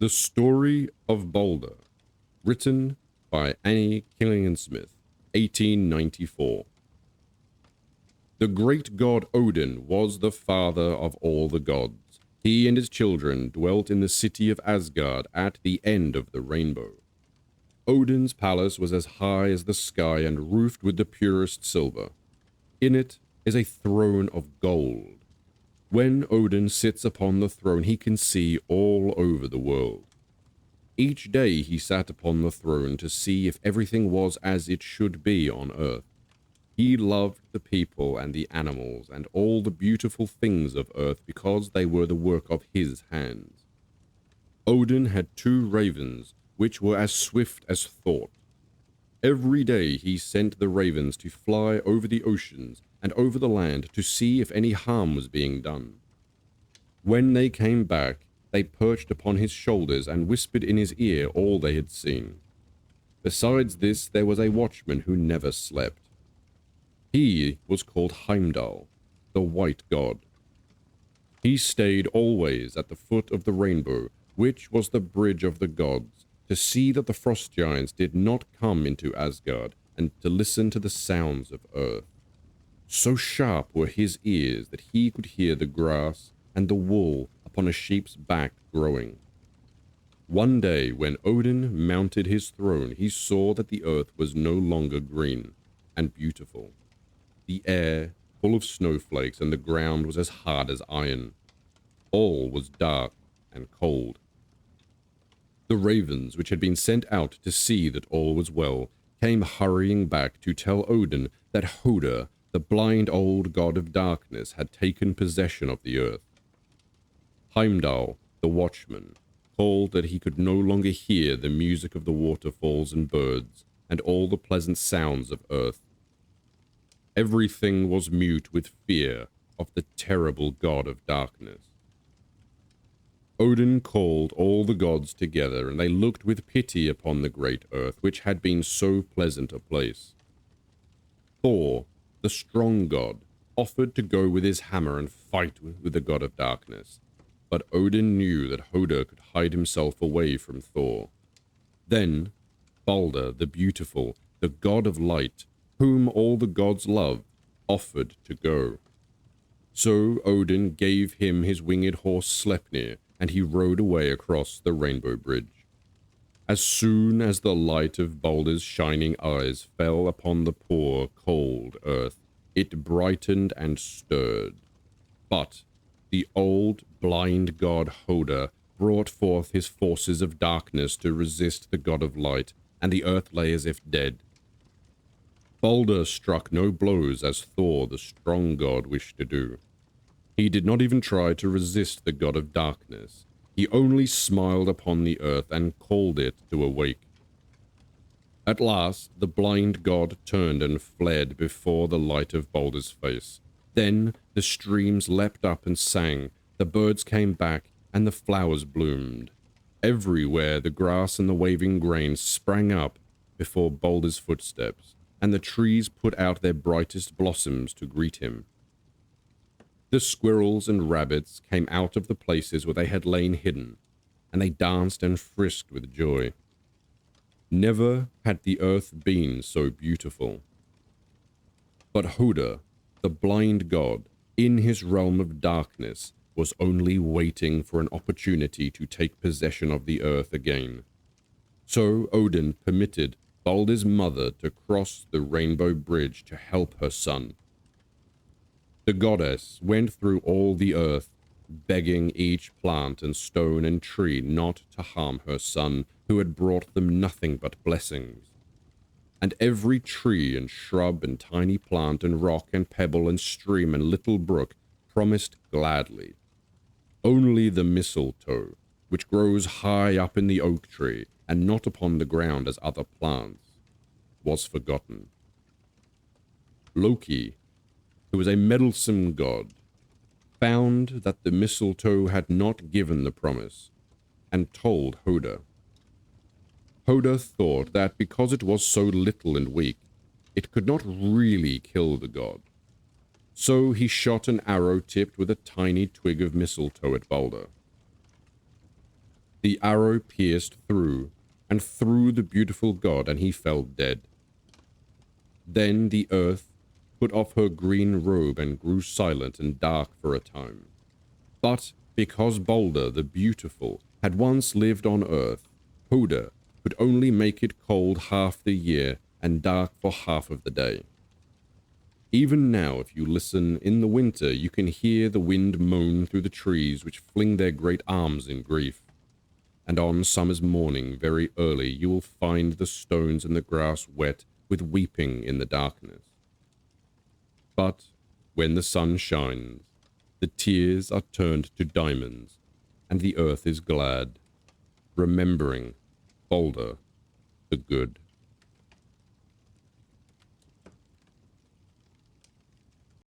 The Story of Baldur, written by Klingensmith, 1894. The great god Odin was the father of all the gods. He and his children dwelt in the city of Asgard at the end of the rainbow. Odin's palace was as high as the sky and roofed with the purest silver. In it is a throne of gold. When Odin sits upon the throne, he can see all over the world. Each day he sat upon the throne to see if everything was as it should be on earth. He loved the people and the animals and all the beautiful things of earth because they were the work of his hands. Odin had 2 ravens, which were as swift as thought. Every day he sent the ravens to fly over the oceans and over the land to see if any harm was being done. When they came back, they perched upon his shoulders and whispered in his ear all they had seen. Besides this, there was a watchman who never slept. He was called Heimdall, the white god. He stayed always at the foot of the rainbow, which was the bridge of the gods, to see that the frost giants did not come into Asgard, and to listen to the sounds of earth. So sharp were his ears that he could hear the grass and the wool upon a sheep's back growing. One day, when Odin mounted his throne, he saw that the earth was no longer green and beautiful. The air full of snowflakes, and the ground was as hard as iron. All was dark and cold. The ravens, which had been sent out to see that all was well, came hurrying back to tell Odin that Hoder, the blind old god of darkness, had taken possession of the earth. Heimdall, the watchman, called that he could no longer hear the music of the waterfalls and birds, and all the pleasant sounds of earth. Everything was mute with fear of the terrible god of darkness. Odin called all the gods together, and they looked with pity upon the great earth, which had been so pleasant a place. Thor, the strong god, offered to go with his hammer and fight with the god of darkness, but Odin knew that Hoder could hide himself away from Thor. Then Baldur, the beautiful, the god of light, whom all the gods loved, offered to go. So Odin gave him his winged horse Sleipnir, and he rode away across the rainbow bridge. As soon as the light of Baldur's shining eyes fell upon the poor, cold earth, it brightened and stirred. But the old, blind god Hoder brought forth his forces of darkness to resist the god of light, and the earth lay as if dead. Baldur struck no blows as Thor, the strong god, wished to do. He did not even try to resist the god of darkness. He only smiled upon the earth and called it to awake. At last, the blind god turned and fled before the light of Baldur's face. Then the streams leapt up and sang, the birds came back, and the flowers bloomed. Everywhere the grass and the waving grain sprang up before Baldur's footsteps, and the trees put out their brightest blossoms to greet him. The squirrels and rabbits came out of the places where they had lain hidden, and they danced and frisked with joy. Never had the earth been so beautiful. But Hoder, the blind god, in his realm of darkness, was only waiting for an opportunity to take possession of the earth again. So Odin permitted Baldur's mother to cross the rainbow bridge to help her son. The goddess went through all the earth, begging each plant and stone and tree not to harm her son, who had brought them nothing but blessings. And every tree and shrub and tiny plant and rock and pebble and stream and little brook promised gladly. Only the mistletoe, which grows high up in the oak tree, and not upon the ground as other plants, was forgotten. Loki, who was a meddlesome god, found that the mistletoe had not given the promise, and told Hoder. Hoder thought that because it was so little and weak, it could not really kill the god. So he shot an arrow tipped with a tiny twig of mistletoe at Baldur. The arrow pierced through, and through the beautiful god, and he fell dead. Then the earth put off her green robe and grew silent and dark for a time. But because Baldur the beautiful had once lived on earth, Hoder could only make it cold half the year and dark for half of the day. Even now, if you listen in the winter, you can hear the wind moan through the trees which fling their great arms in grief. And on summer's morning, very early, you will find the stones and the grass wet with weeping in the darkness. But when the sun shines, the tears are turned to diamonds, and the earth is glad, remembering Baldur the Good.